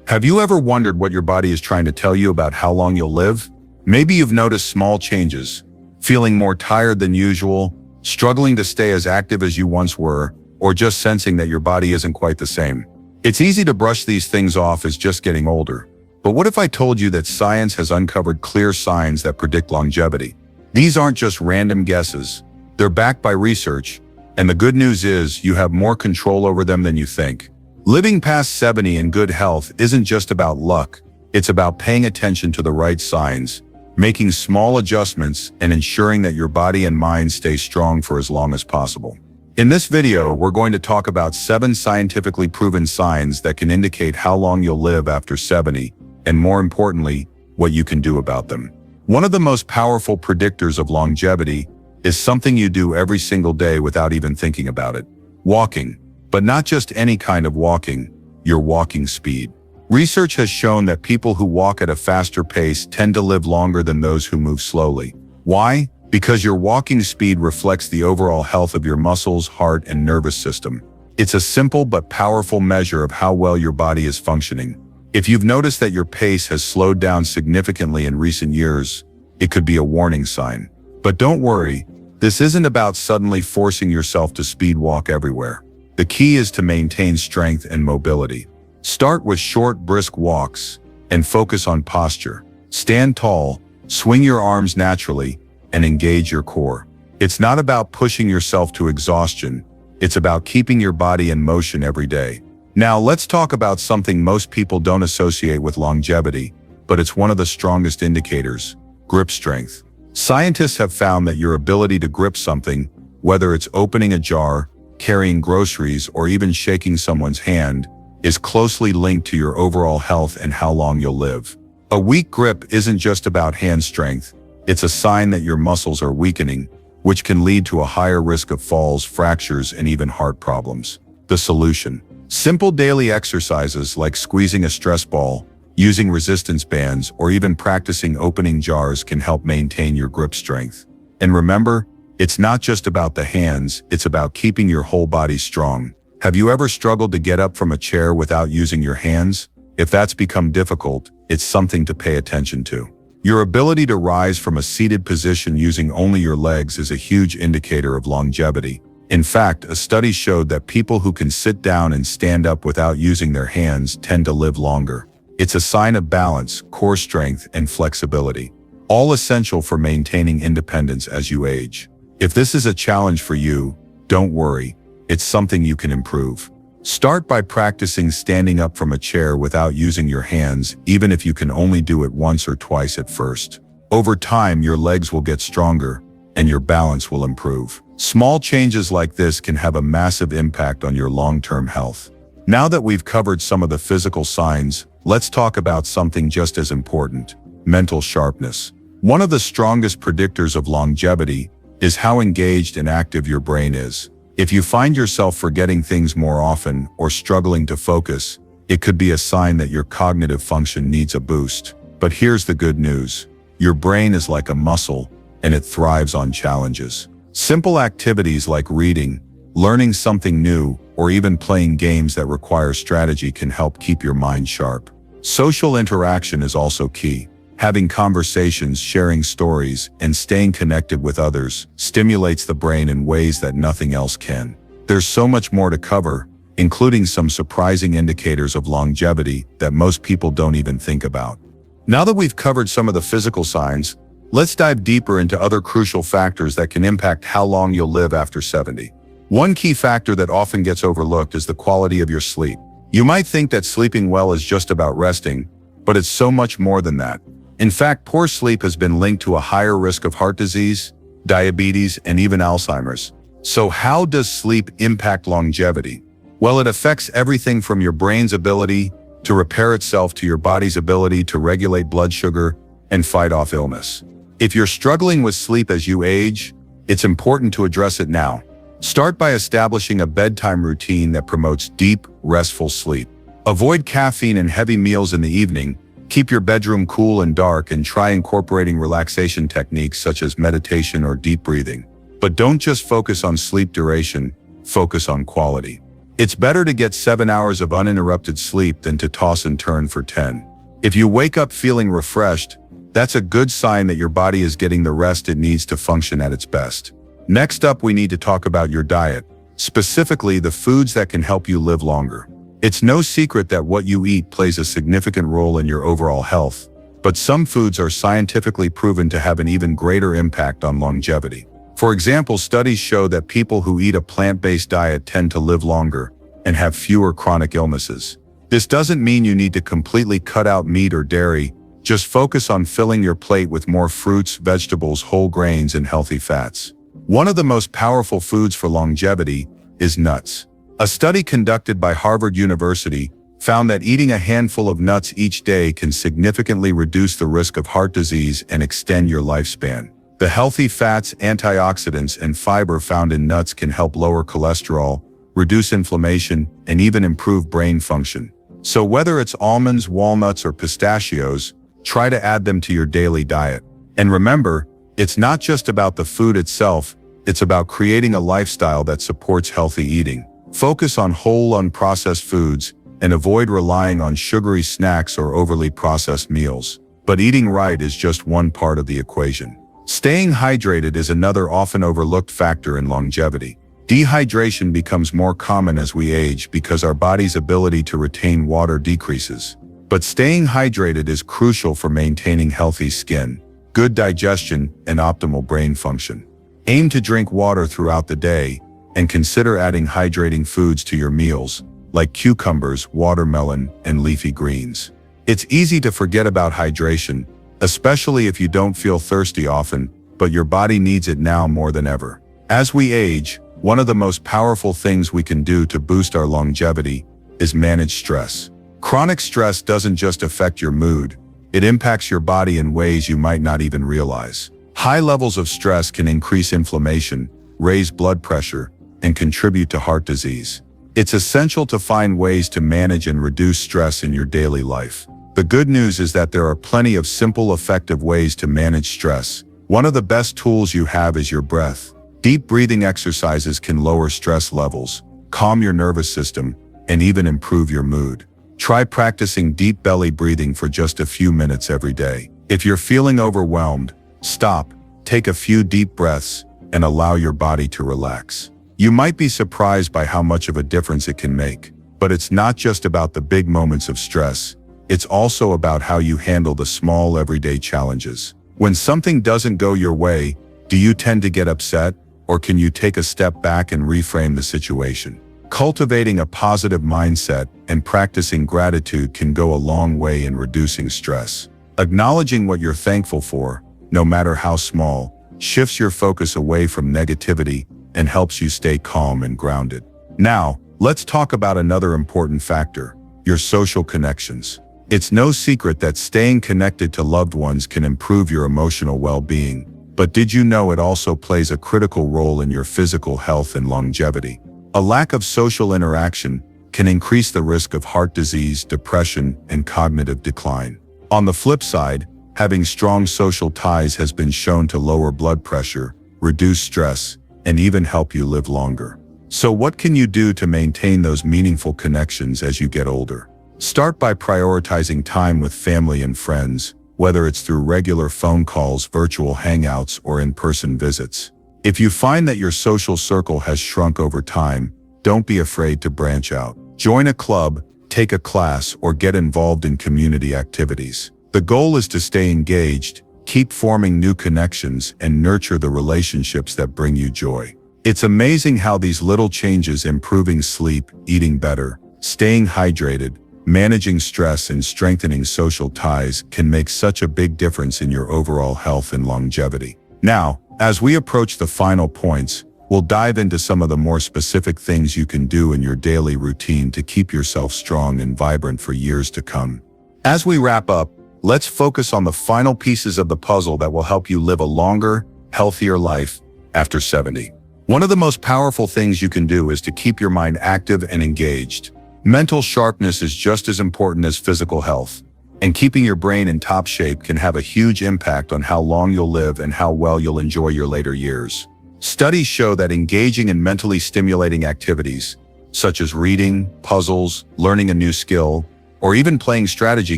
Have you ever wondered what your body is trying to tell you about how long you'll live? Maybe you've noticed small changes, feeling more tired than usual, struggling to stay as active as you once were, or just sensing that your body isn't quite the same. It's easy to brush these things off as just getting older. But what if I told you that science has uncovered clear signs that predict longevity? These aren't just random guesses. They're backed by research, and the good news is you have more control over them than you think. Living past 70 in good health isn't just about luck. It's about paying attention to the right signs, making small adjustments, and ensuring that your body and mind stay strong for as long as possible. In this video, we're going to talk about 7 scientifically proven signs that can indicate how long you'll live after 70, and more importantly, what you can do about them. One of the most powerful predictors of longevity is something you do every single day without even thinking about it. Walking. But not just any kind of walking, your walking speed. Research has shown that people who walk at a faster pace tend to live longer than those who move slowly. Why? Because your walking speed reflects the overall health of your muscles, heart, and nervous system. It's a simple but powerful measure of how well your body is functioning. If you've noticed that your pace has slowed down significantly in recent years, it could be a warning sign. But don't worry, this isn't about suddenly forcing yourself to speed walk everywhere. The key is to maintain strength and mobility. Start with short, brisk walks and focus on posture. Stand tall, swing your arms naturally, and engage your core. It's not about pushing yourself to exhaustion. It's about keeping your body in motion every day. Now let's talk about something most people don't associate with longevity, but it's one of the strongest indicators: grip strength. Scientists have found that your ability to grip something, whether it's opening a jar, carrying groceries, or even shaking someone's hand, is closely linked to your overall health and how long you'll live. A weak grip isn't just about hand strength, it's a sign that your muscles are weakening, which can lead to a higher risk of falls, fractures, and even heart problems. The solution: simple daily exercises like squeezing a stress ball, using resistance bands, or even practicing opening jars can help maintain your grip strength. And remember, it's not just about the hands, it's about keeping your whole body strong. Have you ever struggled to get up from a chair without using your hands? If that's become difficult, it's something to pay attention to. Your ability to rise from a seated position using only your legs is a huge indicator of longevity. In fact, a study showed that people who can sit down and stand up without using their hands tend to live longer. It's a sign of balance, core strength, and flexibility, all essential for maintaining independence as you age. If this is a challenge for you, don't worry, it's something you can improve. Start by practicing standing up from a chair without using your hands, even if you can only do it once or twice at first. Over time, your legs will get stronger, and your balance will improve. Small changes like this can have a massive impact on your long-term health. Now that we've covered some of the physical signs, let's talk about something just as important: mental sharpness. One of the strongest predictors of longevity is how engaged and active your brain is. If you find yourself forgetting things more often or struggling to focus, it could be a sign that your cognitive function needs a boost. But here's the good news: your brain is like a muscle, and it thrives on challenges. Simple activities like reading, learning something new, or even playing games that require strategy can help keep your mind sharp. Social interaction is also key. Having conversations, sharing stories, and staying connected with others stimulates the brain in ways that nothing else can. There's so much more to cover, including some surprising indicators of longevity that most people don't even think about. Now that we've covered some of the physical signs, let's dive deeper into other crucial factors that can impact how long you'll live after 70. One key factor that often gets overlooked is the quality of your sleep. You might think that sleeping well is just about resting, but it's so much more than that. In fact, poor sleep has been linked to a higher risk of heart disease, diabetes, and even Alzheimer's. So how does sleep impact longevity? Well, it affects everything from your brain's ability to repair itself to your body's ability to regulate blood sugar and fight off illness. If you're struggling with sleep as you age, it's important to address it now. Start by establishing a bedtime routine that promotes deep, restful sleep. Avoid caffeine and heavy meals in the evening. Keep your bedroom cool and dark, and try incorporating relaxation techniques such as meditation or deep breathing. But don't just focus on sleep duration, focus on quality. It's better to get 7 hours of uninterrupted sleep than to toss and turn for 10. If you wake up feeling refreshed, that's a good sign that your body is getting the rest it needs to function at its best. Next up, we need to talk about your diet, specifically the foods that can help you live longer. It's no secret that what you eat plays a significant role in your overall health, but some foods are scientifically proven to have an even greater impact on longevity. For example, studies show that people who eat a plant-based diet tend to live longer and have fewer chronic illnesses. This doesn't mean you need to completely cut out meat or dairy. Just focus on filling your plate with more fruits, vegetables, whole grains, and healthy fats. One of the most powerful foods for longevity is nuts. A study conducted by Harvard University found that eating a handful of nuts each day can significantly reduce the risk of heart disease and extend your lifespan. The healthy fats, antioxidants, and fiber found in nuts can help lower cholesterol, reduce inflammation, and even improve brain function. So whether it's almonds, walnuts, or pistachios, try to add them to your daily diet. And remember, it's not just about the food itself, it's about creating a lifestyle that supports healthy eating. Focus on whole, unprocessed foods and avoid relying on sugary snacks or overly processed meals. But eating right is just one part of the equation. Staying hydrated is another often overlooked factor in longevity. Dehydration becomes more common as we age because our body's ability to retain water decreases. But staying hydrated is crucial for maintaining healthy skin, good digestion, and optimal brain function. Aim to drink water throughout the day, and consider adding hydrating foods to your meals, like cucumbers, watermelon, and leafy greens. It's easy to forget about hydration, especially if you don't feel thirsty often, but your body needs it now more than ever. As we age, one of the most powerful things we can do to boost our longevity is manage stress. Chronic stress doesn't just affect your mood, it impacts your body in ways you might not even realize. High levels of stress can increase inflammation, raise blood pressure, and contribute to heart disease. It's essential to find ways to manage and reduce stress in your daily life. The good news is that there are plenty of simple, effective ways to manage stress. One of the best tools you have is your breath. Deep breathing exercises can lower stress levels, calm your nervous system, and even improve your mood. Try practicing deep belly breathing for just a few minutes every day. If you're feeling overwhelmed, stop, take a few deep breaths, and allow your body to relax. You might be surprised by how much of a difference it can make. But it's not just about the big moments of stress. It's also about how you handle the small everyday challenges. When something doesn't go your way, do you tend to get upset, or can you take a step back and reframe the situation? Cultivating a positive mindset and practicing gratitude can go a long way in reducing stress. Acknowledging what you're thankful for, no matter how small, shifts your focus away from negativity and helps you stay calm and grounded. Now, let's talk about another important factor, your social connections. It's no secret that staying connected to loved ones can improve your emotional well-being, but did you know it also plays a critical role in your physical health and longevity? A lack of social interaction can increase the risk of heart disease, depression, and cognitive decline. On the flip side, having strong social ties has been shown to lower blood pressure, reduce stress, and even help you live longer. So what can you do to maintain those meaningful connections as you get older? Start by prioritizing time with family and friends, whether it's through regular phone calls, virtual hangouts, or in-person visits. If you find that your social circle has shrunk over time, don't be afraid to branch out. Join a club, take a class, or get involved in community activities. The goal is to stay engaged, keep forming new connections, and nurture the relationships that bring you joy. It's amazing how these little changes, improving sleep, eating better, staying hydrated, managing stress, and strengthening social ties, can make such a big difference in your overall health and longevity. Now, as we approach the final points, we'll dive into some of the more specific things you can do in your daily routine to keep yourself strong and vibrant for years to come. As we wrap up, let's focus on the final pieces of the puzzle that will help you live a longer, healthier life after 70. One of the most powerful things you can do is to keep your mind active and engaged. Mental sharpness is just as important as physical health, and keeping your brain in top shape can have a huge impact on how long you'll live and how well you'll enjoy your later years. Studies show that engaging in mentally stimulating activities, such as reading, puzzles, learning a new skill, or even playing strategy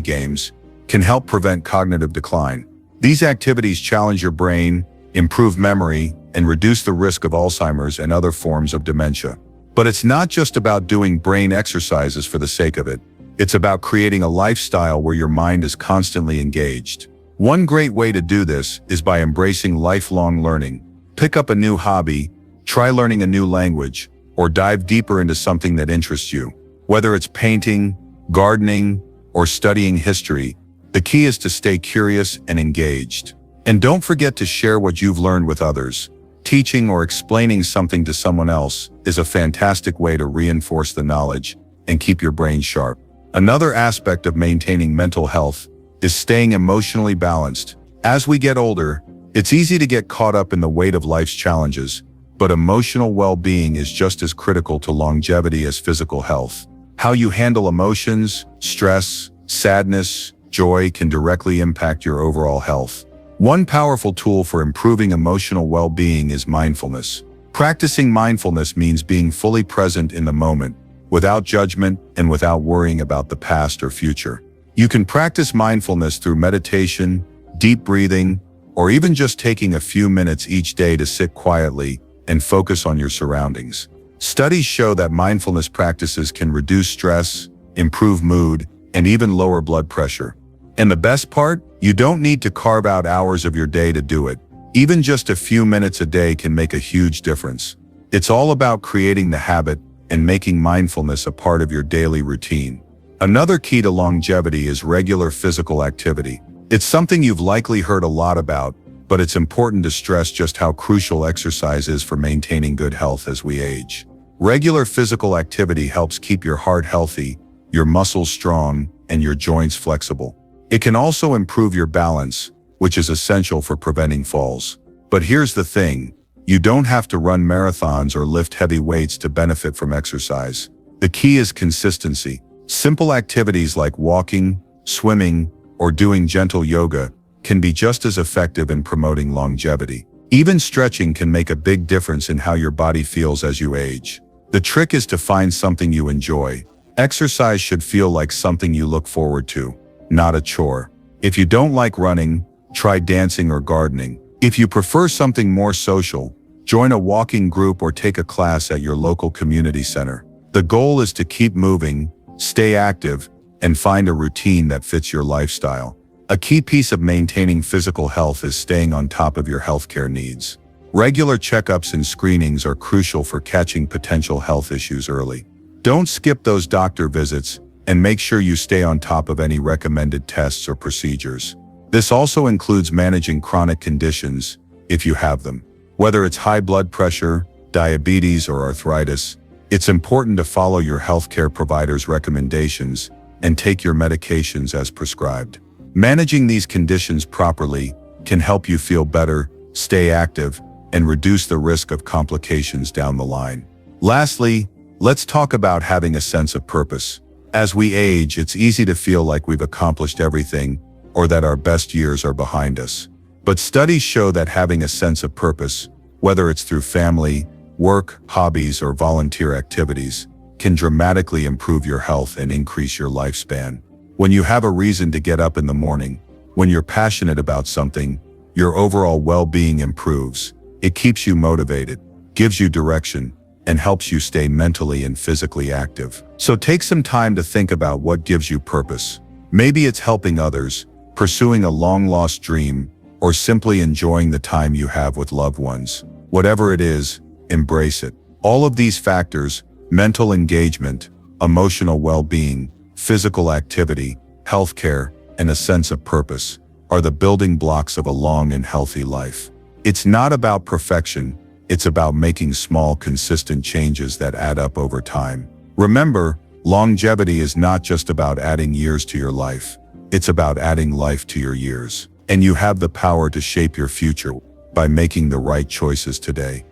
games, can help prevent cognitive decline. These activities challenge your brain, improve memory, and reduce the risk of Alzheimer's and other forms of dementia. But it's not just about doing brain exercises for the sake of it. It's about creating a lifestyle where your mind is constantly engaged. One great way to do this is by embracing lifelong learning. Pick up a new hobby, try learning a new language, or dive deeper into something that interests you. Whether it's painting, gardening, or studying history, the key is to stay curious and engaged. And don't forget to share what you've learned with others. Teaching or explaining something to someone else is a fantastic way to reinforce the knowledge and keep your brain sharp. Another aspect of maintaining mental health is staying emotionally balanced. As we get older, it's easy to get caught up in the weight of life's challenges, but emotional well-being is just as critical to longevity as physical health. How you handle emotions, stress, sadness, joy can directly impact your overall health. One powerful tool for improving emotional well-being is mindfulness. Practicing mindfulness means being fully present in the moment, without judgment and without worrying about the past or future. You can practice mindfulness through meditation, deep breathing, or even just taking a few minutes each day to sit quietly and focus on your surroundings. Studies show that mindfulness practices can reduce stress, improve mood, and even lower blood pressure. And the best part? You don't need to carve out hours of your day to do it. Even just a few minutes a day can make a huge difference. It's all about creating the habit and making mindfulness a part of your daily routine. Another key to longevity is regular physical activity. It's something you've likely heard a lot about, but it's important to stress just how crucial exercise is for maintaining good health as we age. Regular physical activity helps keep your heart healthy, your muscles strong, and your joints flexible. It can also improve your balance, which is essential for preventing falls. But here's the thing, you don't have to run marathons or lift heavy weights to benefit from exercise. The key is consistency. Simple activities like walking, swimming, or doing gentle yoga can be just as effective in promoting longevity. Even stretching can make a big difference in how your body feels as you age. The trick is to find something you enjoy. Exercise should feel like something you look forward to, not a chore. If you don't like running, try dancing or gardening. If you prefer something more social, join a walking group or take a class at your local community center. The goal is to keep moving, stay active, and find a routine that fits your lifestyle. A key piece of maintaining physical health is staying on top of your healthcare needs. Regular checkups and screenings are crucial for catching potential health issues early. Don't skip those doctor visits, and make sure you stay on top of any recommended tests or procedures. This also includes managing chronic conditions, if you have them. Whether it's high blood pressure, diabetes, or arthritis, it's important to follow your healthcare provider's recommendations and take your medications as prescribed. Managing these conditions properly can help you feel better, stay active, and reduce the risk of complications down the line. Lastly, let's talk about having a sense of purpose. As we age, it's easy to feel like we've accomplished everything or that our best years are behind us. But studies show that having a sense of purpose, whether it's through family, work, hobbies, or volunteer activities, can dramatically improve your health and increase your lifespan. When you have a reason to get up in the morning, when you're passionate about something, your overall well-being improves. It keeps you motivated, gives you direction, and helps you stay mentally and physically active. So take some time to think about what gives you purpose. Maybe it's helping others, pursuing a long-lost dream, or simply enjoying the time you have with loved ones. Whatever it is, embrace it. All of these factors, mental engagement, emotional well-being, physical activity, healthcare, and a sense of purpose, are the building blocks of a long and healthy life. It's not about perfection, it's about making small, consistent changes that add up over time. Remember, longevity is not just about adding years to your life, it's about adding life to your years. And you have the power to shape your future by making the right choices today.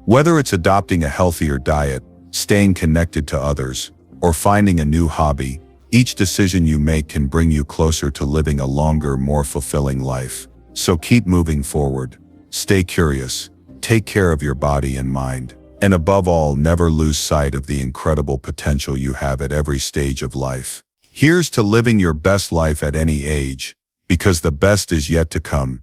Whether it's adopting a healthier diet, staying connected to others, or finding a new hobby, each decision you make can bring you closer to living a longer, more fulfilling life. So keep moving forward. Stay curious. Take care of your body and mind. And above all, never lose sight of the incredible potential you have at every stage of life. Here's to living your best life at any age, because the best is yet to come.